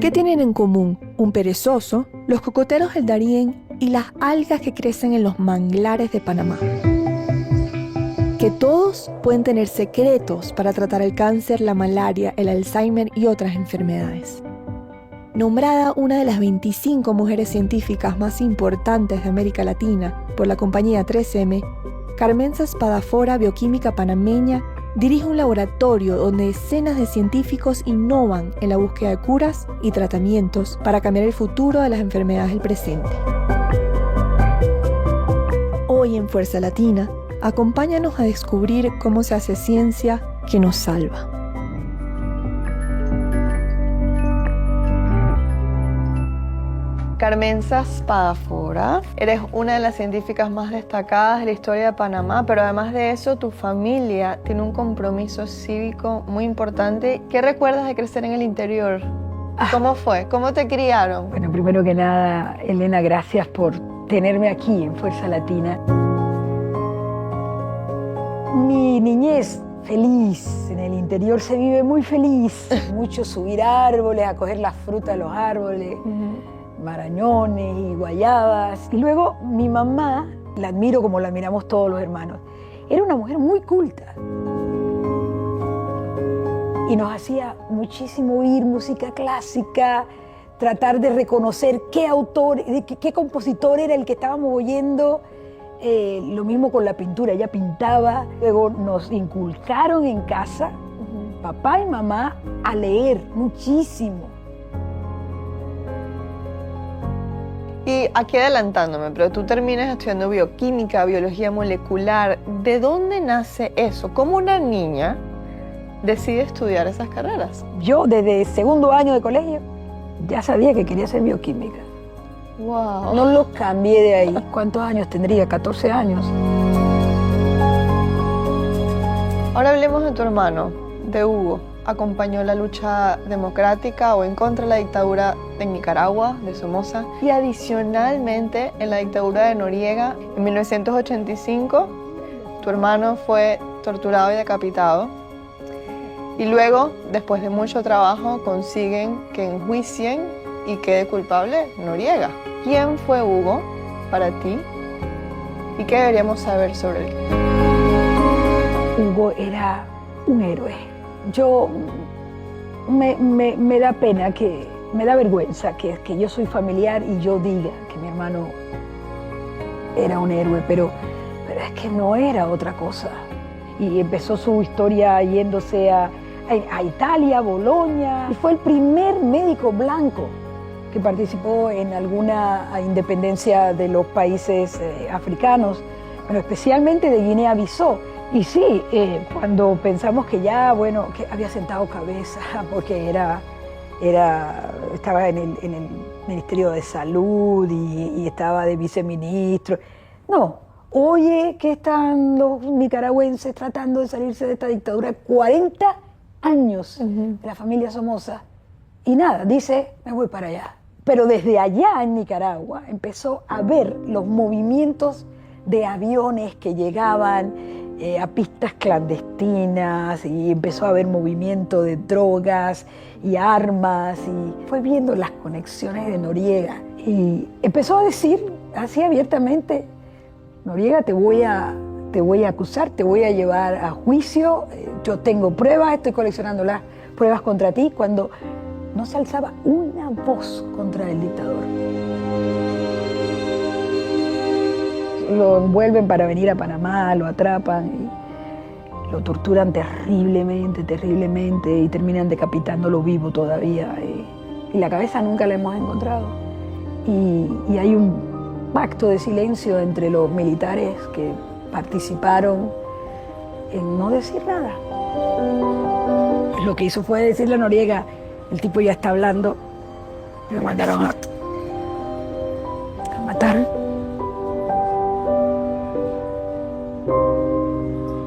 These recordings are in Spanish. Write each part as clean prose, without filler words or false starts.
¿Qué tienen en común un perezoso, los cocoteros del Darién y las algas que crecen en los manglares de Panamá? Que todos pueden tener secretos para tratar el cáncer, la malaria, el Alzheimer y otras enfermedades. Nombrada una de las 25 mujeres científicas más importantes de América Latina por la compañía 3M, Carmenza Spadafora, bioquímica panameña, dirige un laboratorio donde decenas de científicos innovan en la búsqueda de curas y tratamientos para cambiar el futuro de las enfermedades del presente. Hoy en Fuerza Latina, acompáñanos a descubrir cómo se hace ciencia que nos salva. Carmenza Spadafora, eres una de las científicas más destacadas de la historia de Panamá, pero además de eso, tu familia tiene un compromiso cívico muy importante. ¿Qué recuerdas de crecer en el interior? ¿Cómo fue? ¿Cómo te criaron? Bueno, primero que nada, Elena, gracias por tenerme aquí en Fuerza Latina. Mi niñez feliz, en el interior se vive muy feliz. Mucho subir árboles, a coger la fruta de los árboles. Marañones y guayabas. Y luego mi mamá, la admiro como la admiramos todos los hermanos, era una mujer muy culta. Y nos hacía muchísimo oír música clásica, tratar de reconocer qué autor, qué compositor era el que estábamos oyendo. Lo mismo con la pintura, ella pintaba. Luego nos inculcaron en casa, papá y mamá, a leer muchísimo. Y aquí adelantándome, pero tú terminas estudiando bioquímica, biología molecular. ¿De dónde nace eso? ¿Cómo una niña decide estudiar esas carreras? Yo desde segundo año de colegio ya sabía que quería ser bioquímica. Wow. No lo cambié de ahí. ¿Cuántos años tendría? 14 años. Ahora hablemos de tu hermano, de Hugo. Acompañó la lucha democrática o en contra de la dictadura en Nicaragua, de Somoza, y adicionalmente en la dictadura de Noriega. En 1985, tu hermano fue torturado y decapitado. Y luego, después de mucho trabajo, consiguen que enjuicien y quede culpable Noriega. ¿Quién fue Hugo para ti? ¿Y qué deberíamos saber sobre él? Hugo era un héroe. Yo me da pena, me da vergüenza que yo soy familiar y yo diga que mi hermano era un héroe, pero es que no era otra cosa. Y empezó su historia yéndose a Italia, Bolonia, y fue el primer médico blanco que participó en alguna independencia de los países africanos, pero especialmente de Guinea-Bissau. Y sí, cuando pensamos que ya, bueno, que había sentado cabeza porque estaba en el Ministerio de Salud y estaba de viceministro. No, oye, que están los nicaragüenses tratando de salirse de esta dictadura, 40 años de la familia Somoza. Y nada, dice, me voy para allá. Pero desde allá en Nicaragua empezó a ver los movimientos de aviones que llegaban a pistas clandestinas y empezó a haber movimiento de drogas y armas y fue viendo las conexiones de Noriega y empezó a decir así abiertamente, Noriega, te voy a acusar, te voy a llevar a juicio, yo tengo pruebas, estoy coleccionando las pruebas contra ti, cuando no se alzaba una voz contra el dictador. Lo envuelven para venir a Panamá, lo atrapan y lo torturan terriblemente y terminan decapitándolo vivo todavía. Y la cabeza nunca la hemos encontrado. Y hay un pacto de silencio entre los militares que participaron en no decir nada. Lo que hizo fue decirle a Noriega, el tipo ya está hablando, y me mandaron a matar.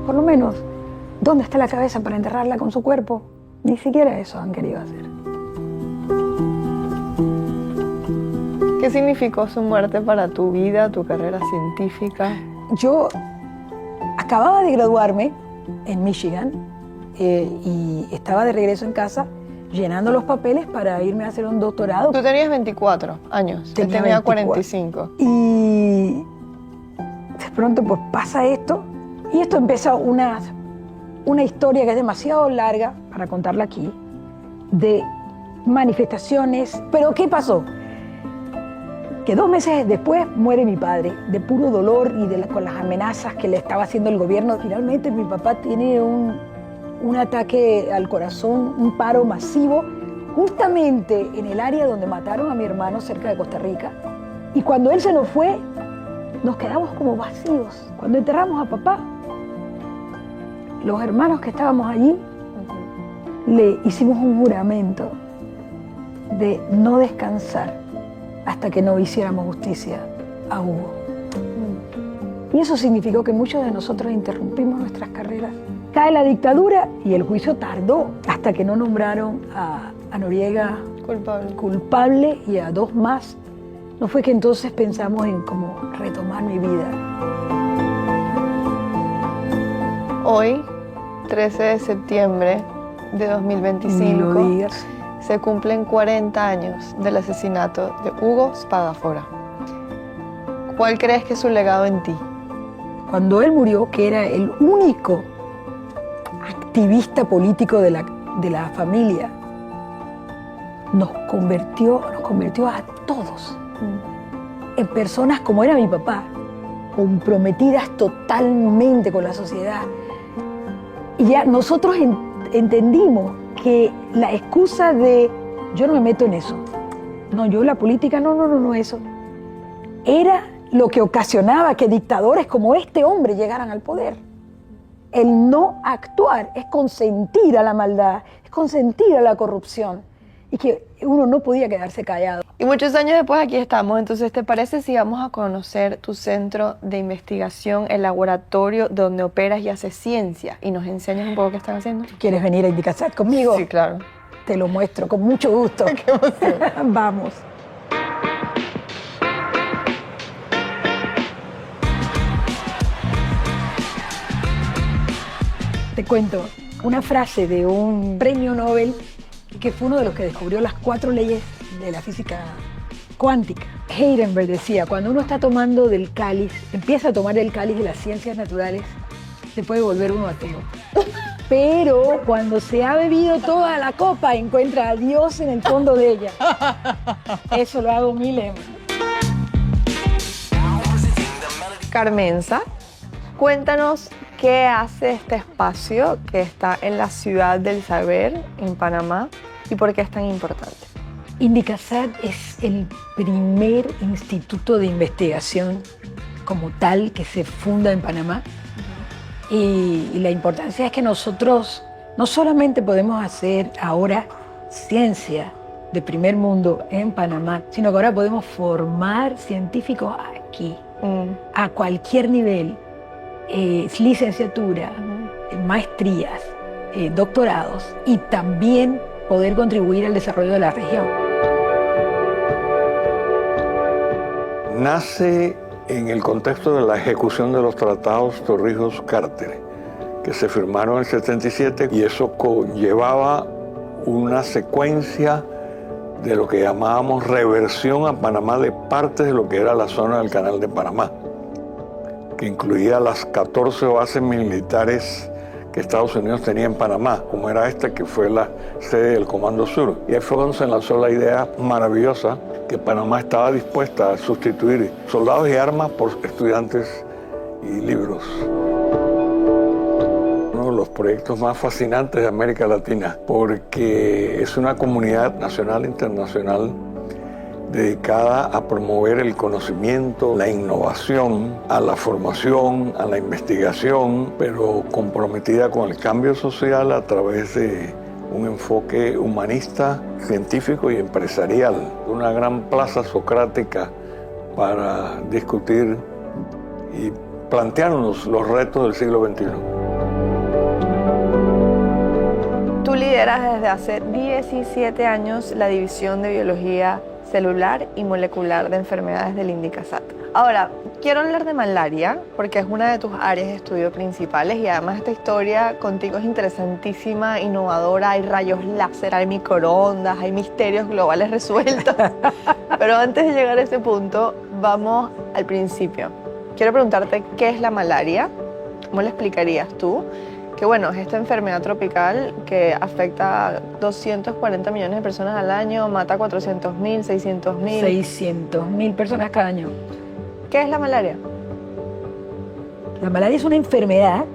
Por lo menos, ¿dónde está la cabeza para enterrarla con su cuerpo? Ni siquiera eso han querido hacer. ¿Qué significó su muerte para tu vida, tu carrera científica? Yo acababa de graduarme en Michigan y estaba de regreso en casa llenando los papeles para irme a hacer un doctorado. Tú tenías 24 años, yo tenía 24. 45. Y de pronto pues pasa esto, y esto empieza una historia que es demasiado larga para contarla aquí, de manifestaciones. Pero ¿qué pasó? Que 2 meses después muere mi padre, de puro dolor y con las amenazas que le estaba haciendo el gobierno. Finalmente mi papá tiene un ataque al corazón, un paro masivo, justamente en el área donde mataron a mi hermano cerca de Costa Rica. Y cuando él se nos fue, nos quedamos como vacíos. Cuando enterramos a papá, los hermanos que estábamos allí, le hicimos un juramento de no descansar hasta que no hiciéramos justicia a Hugo. Y eso significó que muchos de nosotros interrumpimos nuestras carreras. Cae la dictadura y el juicio tardó hasta que no nombraron a Noriega culpable y a 2 más. No fue que entonces pensamos en cómo retomar mi vida. Hoy, 13 de septiembre de 2025, se cumplen 40 años del asesinato de Hugo Spadafora. ¿Cuál crees que es su legado en ti? Cuando él murió, que era el único activista político de la familia, nos convirtió a todos en personas como era mi papá, comprometidas totalmente con la sociedad. Y ya nosotros entendimos que la excusa de yo no me meto en eso, no, yo la política, no, eso, era lo que ocasionaba que dictadores como este hombre llegaran al poder. El no actuar es consentir a la maldad, es consentir a la corrupción, y que uno no podía quedarse callado. Y muchos años después aquí estamos. Entonces, ¿te parece si vamos a conocer tu centro de investigación, el laboratorio donde operas y haces ciencia, y nos enseñas un poco qué están haciendo? ¿Quieres venir a Indicasat conmigo? Sí, claro. Te lo muestro, con mucho gusto. Qué emoción. Vamos. Te cuento una frase de un premio Nobel que fue uno de los que descubrió las 4 leyes de la física cuántica. Heisenberg decía, cuando uno está tomando del cáliz, empieza a tomar el cáliz de las ciencias naturales, se puede volver uno ateo. Pero cuando se ha bebido toda la copa, encuentra a Dios en el fondo de ella. Eso lo hago mi lema. Carmenza, cuéntanos qué hace este espacio que está en la Ciudad del Saber, en Panamá, y por qué es tan importante. Indicasat es el primer instituto de investigación como tal que se funda en Panamá. Y la importancia es que nosotros no solamente podemos hacer ahora ciencia de primer mundo en Panamá, sino que ahora podemos formar científicos aquí, a cualquier nivel, licenciatura, maestrías, doctorados, y también poder contribuir al desarrollo de la región. Nace en el contexto de la ejecución de los tratados Torrijos-Carter, que se firmaron en el 77, y eso conllevaba una secuencia de lo que llamábamos reversión a Panamá de parte de lo que era la zona del Canal de Panamá, que incluía las 14 bases militares que Estados Unidos tenía en Panamá, como era esta que fue la sede del Comando Sur. Y ahí fue donde se lanzó la idea maravillosa que Panamá estaba dispuesta a sustituir soldados y armas por estudiantes y libros. Uno de los proyectos más fascinantes de América Latina, porque es una comunidad nacional e internacional dedicada a promover el conocimiento, la innovación, a la formación, a la investigación, pero comprometida con el cambio social a través de un enfoque humanista, científico y empresarial. Una gran plaza socrática para discutir y plantearnos los retos del siglo XXI. Tú lideras desde hace 17 años la División de Biología Celular y Molecular de Enfermedades del Indicasat. Ahora, quiero hablar de malaria porque es una de tus áreas de estudio principales y además esta historia contigo es interesantísima, innovadora, hay rayos láser, hay microondas, hay misterios globales resueltos. Pero antes de llegar a ese punto, vamos al principio. Quiero preguntarte, ¿qué es la malaria? ¿Cómo le explicarías tú? Que bueno, es esta enfermedad tropical que afecta a 240 millones de personas al año, mata a 400.000, 600.000. 600.000 personas cada año. ¿Qué es la malaria? La malaria es una enfermedad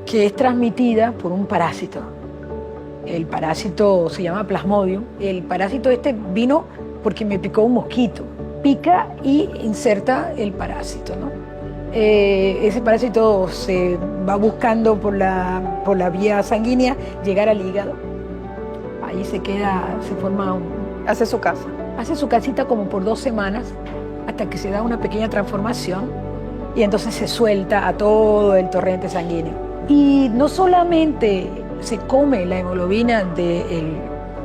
que es transmitida por un parásito. El parásito se llama Plasmodium. El parásito este vino porque me picó un mosquito. Pica y inserta el parásito, ¿no? Ese parásito se va buscando por la vía sanguínea llegar al hígado. Ahí se queda, se forma Hace su casa. hace su casita como por 2 semanas hasta que se da una pequeña transformación y entonces se suelta a todo el torrente sanguíneo. Y no solamente se come la hemoglobina del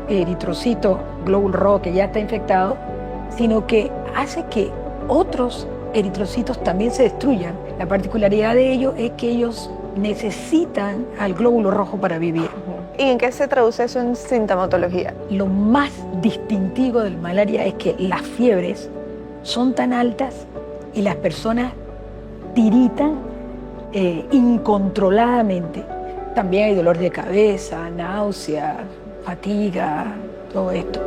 eritrocito glóbulo rojo que ya está infectado, sino que hace que otros eritrocitos también se destruyan. La particularidad de ellos es que ellos necesitan al glóbulo rojo para vivir. ¿Y en qué se traduce eso en sintomatología? Lo más distintivo de la malaria es que las fiebres son tan altas y las personas tiritan incontroladamente. También hay dolor de cabeza, náusea, fatiga, todo esto.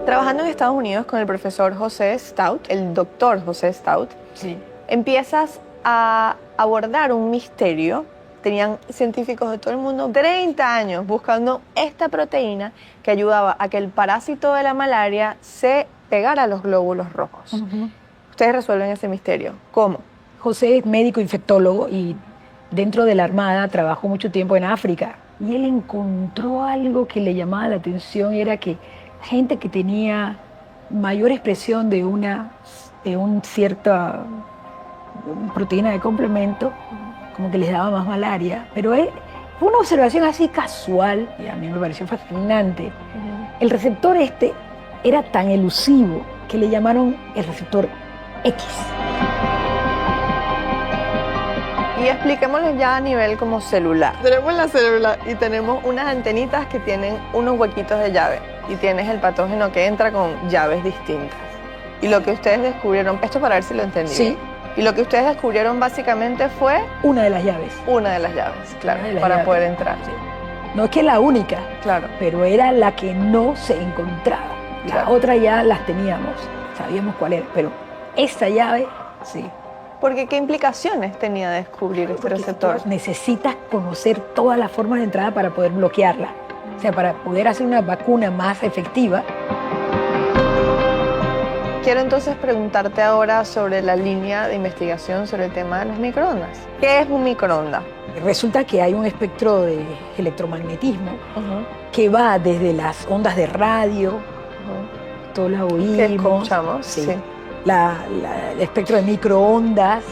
Trabajando en Estados Unidos con el profesor José Stout, el doctor José Stout, Sí. empiezas a abordar un misterio. Tenían científicos de todo el mundo 30 años buscando esta proteína que ayudaba a que el parásito de la malaria se pegara a los glóbulos rojos. Ustedes resuelven ese misterio. ¿Cómo? José es médico infectólogo y dentro de la Armada trabajó mucho tiempo en África. Y él encontró algo que le llamaba la atención, era que gente que tenía mayor expresión de una cierta proteína de complemento, como que les daba más malaria. Pero fue una observación así casual y a mí me pareció fascinante. El receptor este era tan elusivo que le llamaron el receptor X. Y expliquémoslo ya a nivel como celular. Tenemos la célula y tenemos unas antenitas que tienen unos huequitos de llave y tienes el patógeno que entra con llaves distintas. Y lo que ustedes descubrieron, esto para ver si lo entendí. Sí. Y lo que ustedes descubrieron básicamente fue Una de las llaves. una de las llaves, claro, Una de las para llaves. poder entrar. Sí. No es que la única, Claro. pero era la que no se encontraba. Las Claro. otras ya las teníamos, sabíamos cuál era, pero esa llave, sí. Porque ¿qué implicaciones tenía descubrir este Porque receptor? necesitas conocer todas las formas de entrada para poder bloquearla. O sea, para poder hacer una vacuna más efectiva. Quiero entonces preguntarte ahora sobre la línea de investigación sobre el tema de los microondas. ¿Qué es un microondas? Resulta que hay un espectro de electromagnetismo que va desde las ondas de radio, todas las oímos. ¿Qué escuchamos? Sí. El espectro de microondas,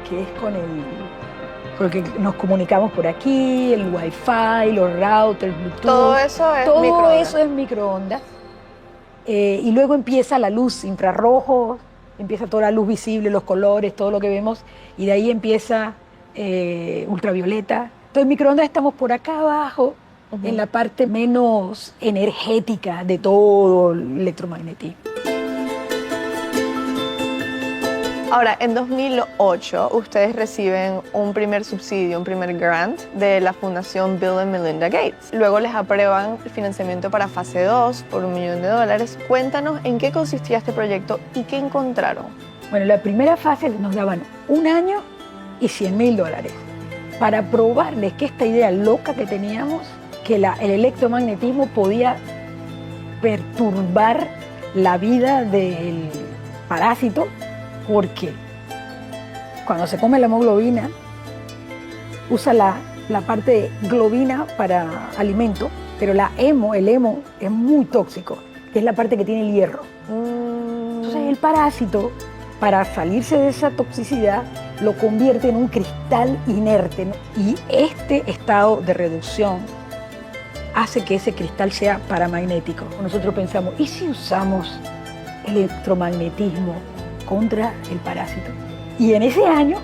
que es con el que nos comunicamos por aquí, el wifi, los routers, Bluetooth. Todo eso es Todo microondas. eso es microondas. Y luego empieza la luz infrarrojo, empieza toda la luz visible, los colores, todo lo que vemos, y de ahí empieza ultravioleta. Entonces, microondas estamos por acá abajo, en la parte menos energética de todo el electromagnetismo. Ahora, en 2008, ustedes reciben un primer subsidio, un primer grant de la Fundación Bill and Melinda Gates. Luego les aprueban el financiamiento para fase 2 por $1 millón. Cuéntanos en qué consistía este proyecto y qué encontraron. Bueno, la primera fase nos daban 1 año y $100.000 para probarles que esta idea loca que teníamos, que el electromagnetismo podía perturbar la vida del parásito, porque cuando se come la hemoglobina, usa la parte globina para alimento, pero el hemo es muy tóxico, que es la parte que tiene el hierro. Entonces el parásito, para salirse de esa toxicidad, lo convierte en un cristal inerte, ¿no? Y este estado de reducción hace que ese cristal sea paramagnético. Nosotros pensamos, ¿y si usamos electromagnetismo contra el parásito. Y en ese año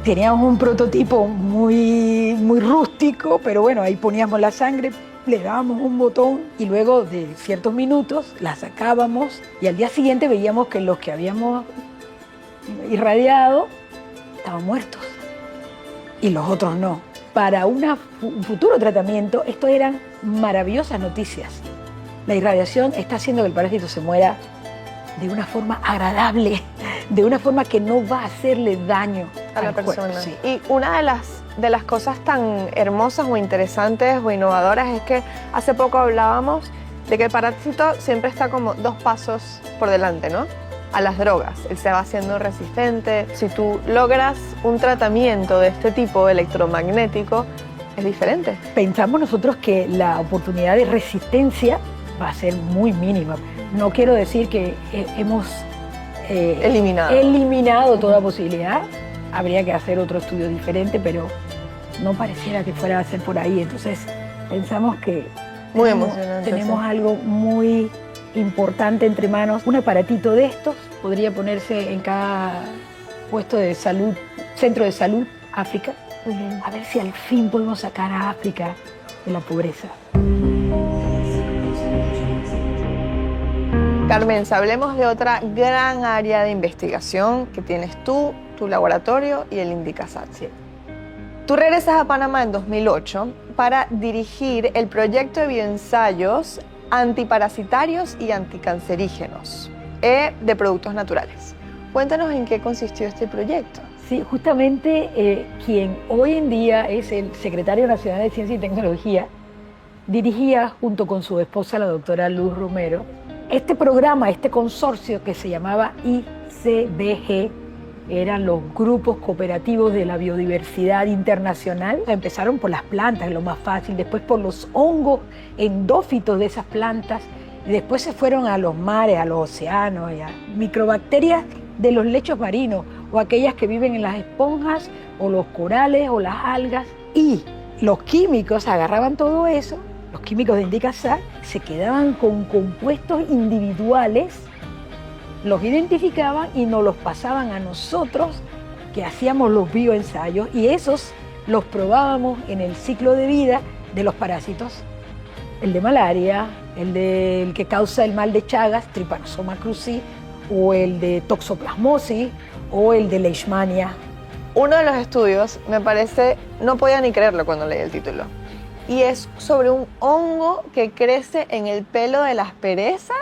teníamos un prototipo muy rústico, pero bueno, ahí poníamos la sangre, le dábamos un botón y luego de ciertos minutos la sacábamos y al día siguiente veíamos que los que habíamos irradiado estaban muertos y los otros no. Para un futuro tratamiento, esto eran maravillosas noticias. La irradiación está haciendo que el parásito se muera de una forma agradable, de una forma que no va a hacerle daño a la persona. Sí. Y una de las cosas tan hermosas o interesantes o innovadoras es que hace poco hablábamos de que el parásito siempre está como 2 pasos por delante, ¿no? A las drogas. Él se va haciendo resistente. Si tú logras un tratamiento de este tipo electromagnético, es diferente. Pensamos nosotros que la oportunidad de resistencia va a ser muy mínima. No quiero decir que hemos eliminado toda posibilidad. Habría que hacer otro estudio diferente, pero no pareciera que fuera a ser por ahí. Entonces pensamos que muy emocionante, tenemos sí. algo muy importante entre manos. Un aparatito de estos podría ponerse en cada puesto de salud, centro de salud, África. A ver si al fin podemos sacar a África de la pobreza. Carmen, hablemos de otra gran área de investigación que tienes tú, tu laboratorio y el INDICASAT. Sí. Tú regresas a Panamá en 2008 para dirigir el proyecto de bioensayos antiparasitarios y anticancerígenos de productos naturales. Cuéntanos en qué consistió este proyecto. Sí, justamente quien hoy en día es el secretario nacional de Ciencia y Tecnología dirigía junto con su esposa, la doctora Luz Romero, este programa, este consorcio que se llamaba ICBG, eran los grupos cooperativos de la biodiversidad internacional. Empezaron por las plantas, lo más fácil, después por los hongos endófitos de esas plantas, y después se fueron a los mares, a los océanos, y a microbacterias de los lechos marinos, o aquellas que viven en las esponjas, o los corales, o las algas. Y los químicos agarraban todo eso, los químicos de INDICASAT, se quedaban con compuestos individuales, los identificaban y nos los pasaban a nosotros, que hacíamos los bioensayos, y esos los probábamos en el ciclo de vida de los parásitos. El de malaria, el que causa el mal de Chagas, Trypanosoma cruzi, o el de toxoplasmosis, o el de leishmania. Uno de los estudios, me parece, no podía ni creerlo cuando leí el título, y es sobre un hongo que crece en el pelo de las perezas.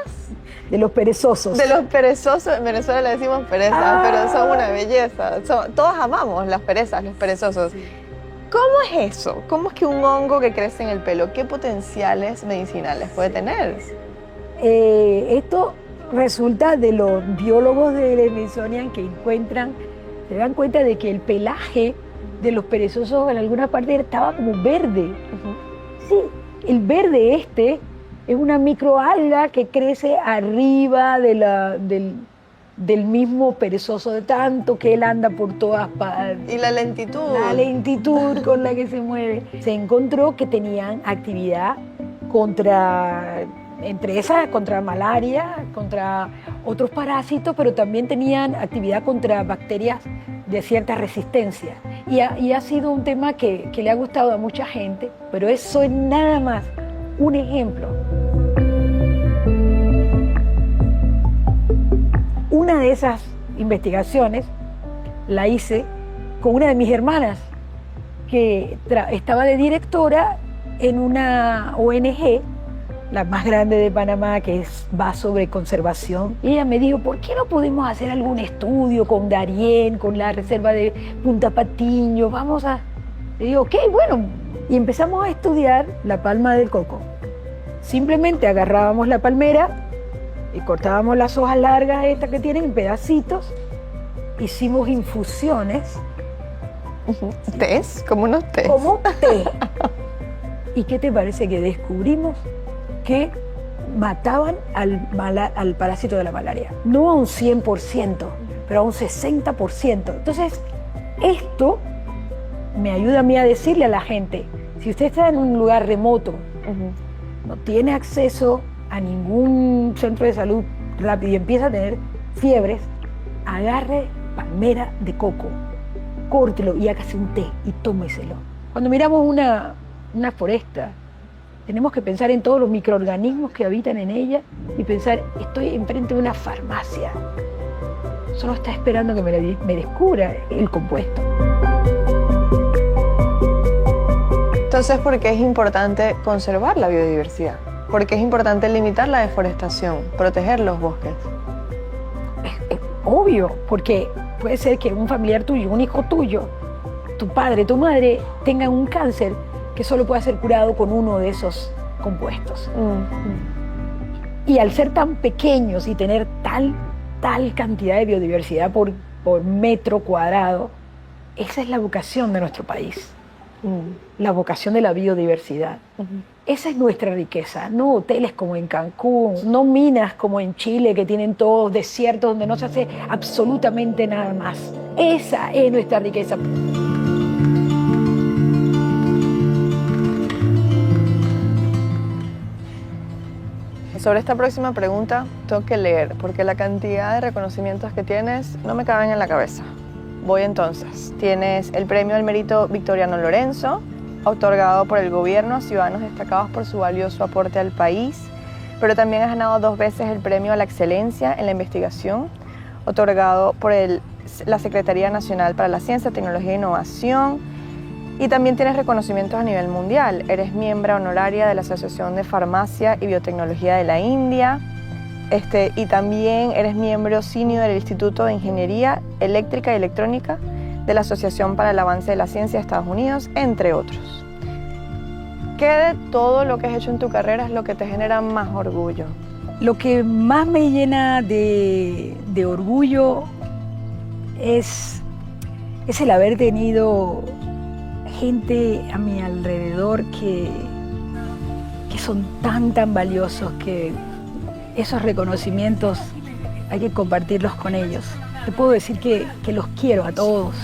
De los perezosos. De los perezosos, en Venezuela le decimos perezas, pero son una belleza. Todos amamos las perezas, los perezosos. Sí. ¿Cómo es eso? ¿Cómo es que un hongo que crece en el pelo, qué potenciales medicinales puede tener? Esto resulta de los biólogos del Smithsonian que se dan cuenta de que el pelaje de los perezosos en alguna parte estaba como verde. Sí, el verde es una microalga que crece arriba del mismo perezoso, de tanto que él anda por todas partes. Y la lentitud. La lentitud con la que se mueve. Se encontró que tenían actividad contra malaria, contra otros parásitos, pero también tenían actividad contra bacterias de cierta resistencia. Y ha sido un tema que le ha gustado a mucha gente, pero eso es nada más un ejemplo. Una de esas investigaciones la hice con una de mis hermanas, que estaba de directora en una ONG, la más grande de Panamá, que va sobre conservación. Y ella me dijo, ¿por qué no podemos hacer algún estudio con Darién, con la reserva de Punta Patiño? Le digo, ok, bueno. Y empezamos a estudiar la palma del coco. Simplemente agarrábamos la palmera y cortábamos las hojas largas estas que tienen en pedacitos. Hicimos infusiones. ¿Tés? Como unos tés. Como té. ¿Y qué te parece que descubrimos? Que mataban al parásito de la malaria. No a un 100%, pero a un 60%. Entonces, esto me ayuda a mí a decirle a la gente, si usted está en un lugar remoto, no tiene acceso a ningún centro de salud rápido y empieza a tener fiebres, agarre palmera de coco, córtelo y hágase un té y tómeselo. Cuando miramos una foresta, tenemos que pensar en todos los microorganismos que habitan en ella y pensar, estoy enfrente de una farmacia. Solo está esperando que me descubra el compuesto. Entonces, ¿por qué es importante conservar la biodiversidad? ¿Por qué es importante limitar la deforestación, proteger los bosques? Es obvio, porque puede ser que un familiar tuyo, un hijo tuyo, tu padre, tu madre, tengan un cáncer que solo pueda ser curado con uno de esos compuestos. Y al ser tan pequeños y tener tal cantidad de biodiversidad por metro cuadrado, esa es la vocación de nuestro país, la vocación de la biodiversidad. Esa es nuestra riqueza, no hoteles como en Cancún, no minas como en Chile que tienen todos desiertos donde no se hace absolutamente nada más. Esa es nuestra riqueza. Sobre esta próxima pregunta tengo que leer, porque la cantidad de reconocimientos que tienes no me caben en la cabeza. Voy entonces. Tienes el Premio al Mérito Victoriano Lorenzo, otorgado por el gobierno a ciudadanos destacados por su valioso aporte al país, pero también has ganado 2 veces el Premio a la Excelencia en la Investigación, otorgado por la Secretaría Nacional para la Ciencia, Tecnología e Innovación. Y también tienes reconocimientos a nivel mundial. Eres miembro honoraria de la Asociación de Farmacia y Biotecnología de la India. Y también eres miembro senior del Instituto de Ingeniería Eléctrica y Electrónica de la Asociación para el Avance de la Ciencia de Estados Unidos, entre otros. ¿Qué de todo lo que has hecho en tu carrera es lo que te genera más orgullo? Lo que más me llena de orgullo es el haber tenido gente a mi alrededor que son tan valiosos que esos reconocimientos hay que compartirlos con ellos. Te puedo decir que los quiero a todos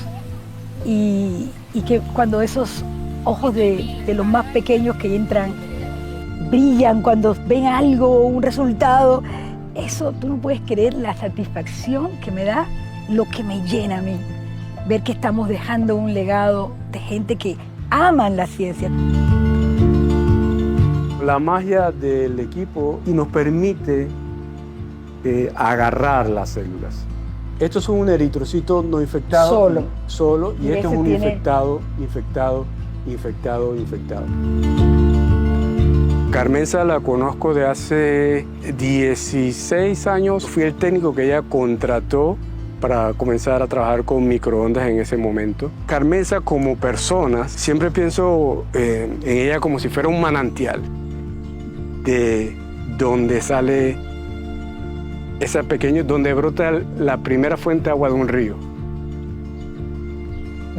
y que cuando esos ojos de los más pequeños que entran brillan cuando ven algo, un resultado, eso tú no puedes creer la satisfacción que me da, lo que me llena a mí. Ver que estamos dejando un legado de gente que aman la ciencia. La magia del equipo nos permite agarrar las células. Estos son un eritrocito no infectado. Solo. Y este es un infectado. Carmenza la conozco de hace 16 años. Fui el técnico que ella contrató para comenzar a trabajar con microondas en ese momento. Carmenza como persona, siempre pienso en ella como si fuera un manantial de donde sale ese pequeño, donde brota la primera fuente de agua de un río,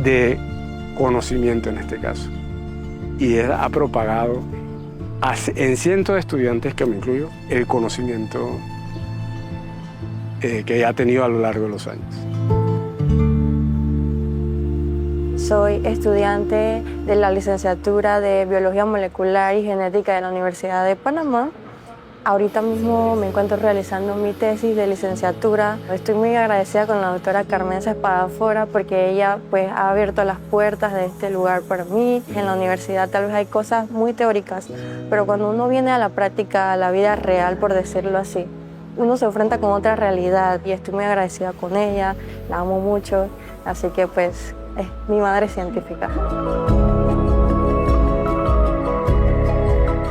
de conocimiento en este caso. Y ha propagado en cientos de estudiantes, que me incluyo, el conocimiento que ella ha tenido a lo largo de los años. Soy estudiante de la licenciatura de Biología Molecular y Genética de la Universidad de Panamá. Ahorita mismo me encuentro realizando mi tesis de licenciatura. Estoy muy agradecida con la doctora Carmenza Espadafora porque ella pues, ha abierto las puertas de este lugar para mí. En la universidad tal vez hay cosas muy teóricas, pero cuando uno viene a la práctica, a la vida real, por decirlo así, uno se enfrenta con otra realidad y estoy muy agradecida con ella, la amo mucho, así que pues es mi madre científica.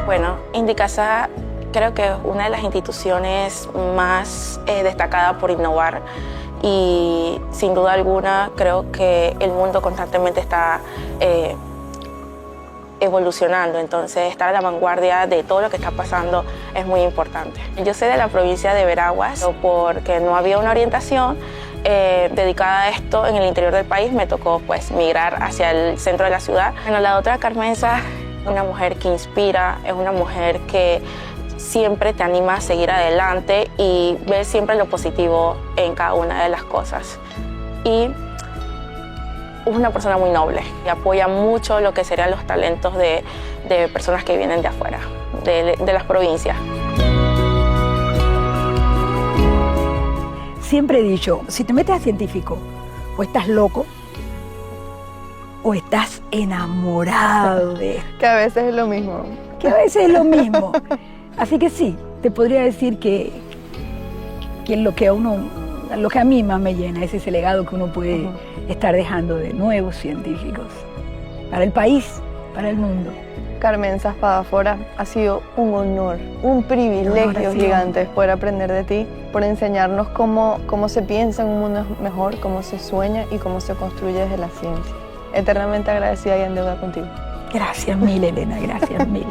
Bueno, Indicasa creo que es una de las instituciones más destacadas por innovar y sin duda alguna creo que el mundo constantemente está evolucionando, entonces estar a la vanguardia de todo lo que está pasando es muy importante. Yo soy de la provincia de Veraguas, porque no había una orientación dedicada a esto en el interior del país, me tocó pues migrar hacia el centro de la ciudad. Bueno, la doctora Carmenza es una mujer que inspira, es una mujer que siempre te anima a seguir adelante y ver siempre lo positivo en cada una de las cosas. Y es una persona muy noble y apoya mucho lo que serían los talentos de personas que vienen de afuera, de las provincias. siempre he dicho, si te metes a científico, o estás loco, o estás enamorado de esto. Que a veces es lo mismo. Que a veces es lo mismo. Así que sí, te podría decir que lo que a mí más me llena es ese legado que uno puede estar dejando de nuevos científicos para el país, para el mundo. Carmenza Espadafora, ha sido un honor, un privilegio gigante poder aprender de ti, por enseñarnos cómo se piensa en un mundo mejor, cómo se sueña y cómo se construye desde la ciencia. Eternamente agradecida y en deuda contigo. Gracias mil, Elena, gracias mil.